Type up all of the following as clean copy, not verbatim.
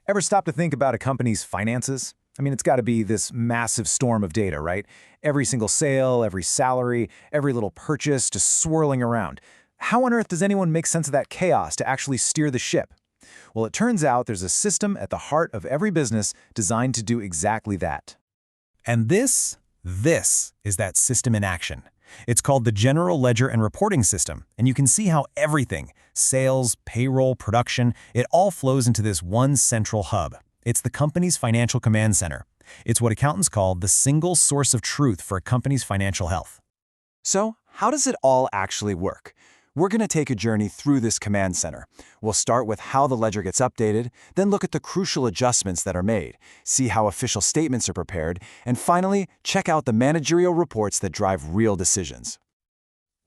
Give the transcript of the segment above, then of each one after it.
Ever stop to think about a company's finances? I mean, it's got to be this massive storm of data, right? Every single sale, every salary, every little purchase just swirling around. How on earth does anyone make sense of that chaos to actually steer the ship? Well, it turns out there's a system at the heart of every business designed to do exactly that. And this is that system in action. It's called the General Ledger and Reporting System, and you can see how everything, sales, payroll, production, it all flows into this one central hub. It's the company's financial command center. It's what accountants call the single source of truth for a company's financial health. So, how does it all actually work? We're going to take a journey through this command center. We'll start with how the ledger gets updated, then look at the crucial adjustments that are made, see how official statements are prepared, and finally, check out the managerial reports that drive real decisions.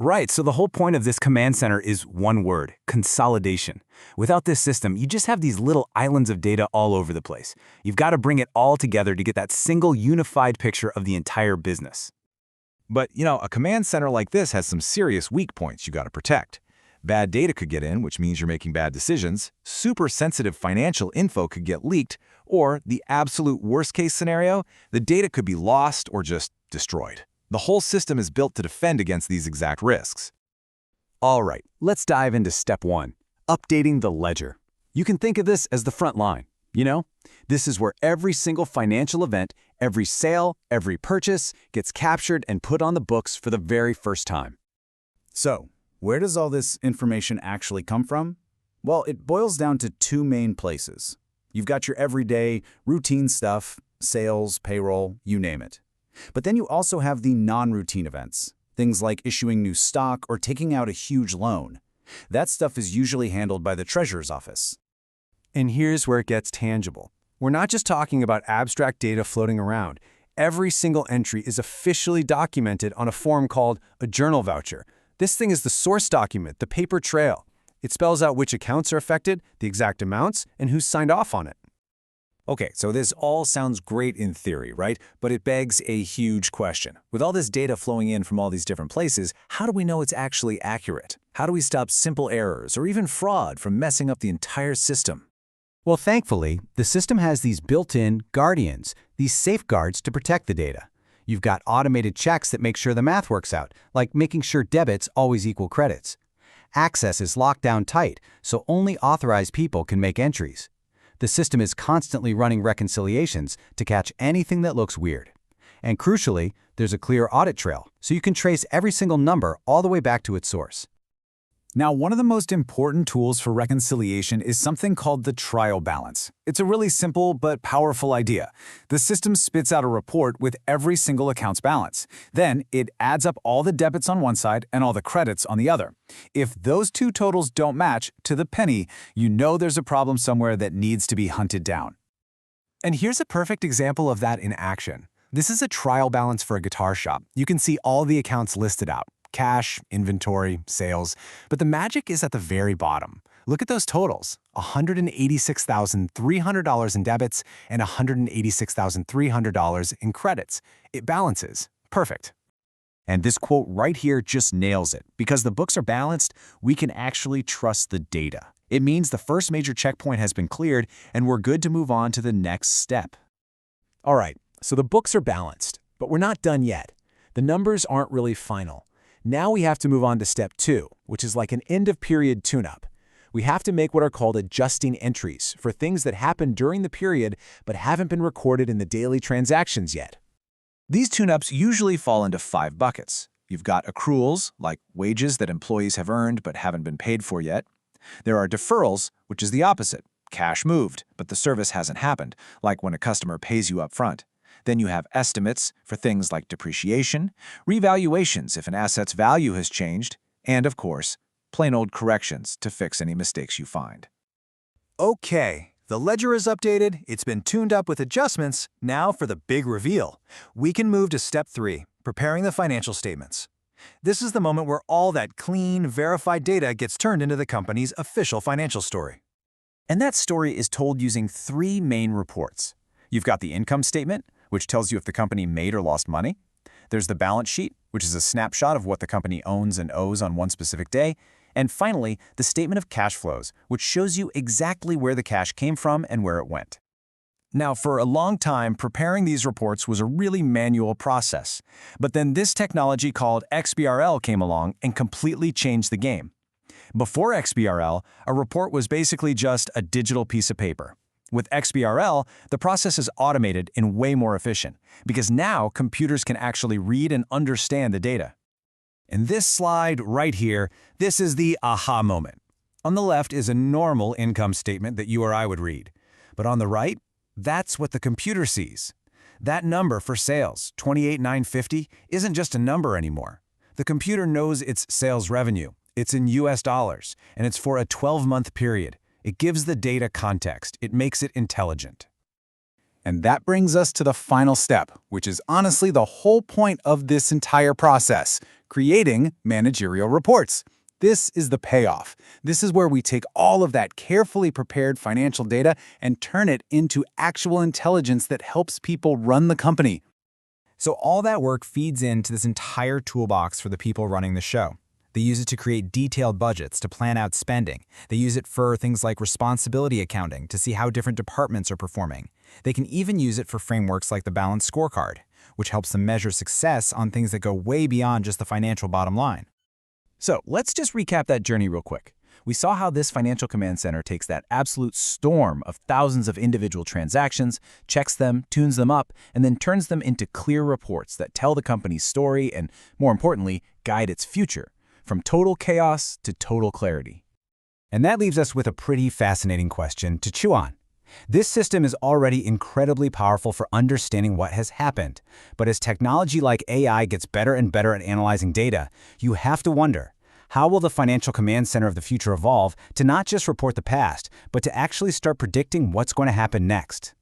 Right, so the whole point of this command center is one word: consolidation. Without this system, you just have these little islands of data all over the place. You've got to bring it all together to get that single unified picture of the entire business. But, a command center like this has some serious weak points you got to protect. Bad data could get in, which means you're making bad decisions. Super sensitive financial info could get leaked. Or, the absolute worst-case scenario, the data could be lost or just destroyed. The whole system is built to defend against these exact risks. All right, let's dive into step one: updating the ledger. You can think of this as the front line. This is where every single financial event, every sale, every purchase gets captured and put on the books for the very first time. So, where does all this information actually come from? Well, it boils down to two main places. You've got your everyday, routine stuff, sales, payroll, you name it. But then you also have the non-routine events, things like issuing new stock or taking out a huge loan. That stuff is usually handled by the treasurer's office. And here's where it gets tangible. We're not just talking about abstract data floating around. Every single entry is officially documented on a form called a journal voucher. This thing is the source document, the paper trail. It spells out which accounts are affected, the exact amounts, and who's signed off on it. Okay, so this all sounds great in theory, right? But it begs a huge question. With all this data flowing in from all these different places, how do we know it's actually accurate? How do we stop simple errors or even fraud from messing up the entire system? Well, thankfully, the system has these built-in guardians, these safeguards to protect the data. You've got automated checks that make sure the math works out, like making sure debits always equal credits. Access is locked down tight, so only authorized people can make entries. The system is constantly running reconciliations to catch anything that looks weird. And crucially, there's a clear audit trail, so you can trace every single number all the way back to its source. Now, one of the most important tools for reconciliation is something called the trial balance. It's a really simple but powerful idea. The system spits out a report with every single account's balance. Then, it adds up all the debits on one side and all the credits on the other. If those two totals don't match to the penny, you know there's a problem somewhere that needs to be hunted down. And here's a perfect example of that in action. This is a trial balance for a guitar shop. You can see all the accounts listed out: cash, inventory, sales. But the magic is at the very bottom. Look at those totals: $186,300 in debits and $186,300 in credits. It balances. Perfect. And this quote right here just nails it. Because the books are balanced, we can actually trust the data. It means the first major checkpoint has been cleared, and we're good to move on to the next step. All right, so the books are balanced, but we're not done yet. The numbers aren't really final. Now we have to move on to step 2, which is like an end-of-period tune-up. We have to make what are called adjusting entries for things that happened during the period but haven't been recorded in the daily transactions yet. These tune-ups usually fall into 5 buckets. You've got accruals, like wages that employees have earned but haven't been paid for yet. There are deferrals, which is the opposite: cash moved, but the service hasn't happened, like when a customer pays you up front. Then you have estimates for things like depreciation, revaluations if an asset's value has changed, and, of course, plain old corrections to fix any mistakes you find. Okay, the ledger is updated, it's been tuned up with adjustments. Now for the big reveal. We can move to step 3, preparing the financial statements. This is the moment where all that clean, verified data gets turned into the company's official financial story. And that story is told using 3 main reports. You've got the income statement, which tells you if the company made or lost money. There's the balance sheet, which is a snapshot of what the company owns and owes on one specific day. And finally, the statement of cash flows, which shows you exactly where the cash came from and where it went. Now, for a long time, preparing these reports was a really manual process. But then this technology called XBRL came along and completely changed the game. Before XBRL, a report was basically just a digital piece of paper. With XBRL, the process is automated and way more efficient, because now computers can actually read and understand the data. In this slide right here, this is the aha moment. On the left is a normal income statement that you or I would read. But on the right, that's what the computer sees. That number for sales, $28,950, isn't just a number anymore. The computer knows it's sales revenue. It's in US dollars, and it's for a 12-month period. It gives the data context. It makes it intelligent. And that brings us to the final step, which is honestly the whole point of this entire process, creating managerial reports. This is the payoff. This is where we take all of that carefully prepared financial data and turn it into actual intelligence that helps people run the company. So all that work feeds into this entire toolbox for the people running the show. They use it to create detailed budgets, to plan out spending. They use it for things like responsibility accounting, to see how different departments are performing. They can even use it for frameworks like the Balanced Scorecard, which helps them measure success on things that go way beyond just the financial bottom line. So let's just recap that journey real quick. We saw how this financial command center takes that absolute storm of thousands of individual transactions, checks them, tunes them up, and then turns them into clear reports that tell the company's story and, more importantly, guide its future, from total chaos to total clarity. And that leaves us with a pretty fascinating question to chew on. This system is already incredibly powerful for understanding what has happened. But as technology like AI gets better and better at analyzing data, you have to wonder, how will the financial command center of the future evolve to not just report the past, but to actually start predicting what's going to happen next?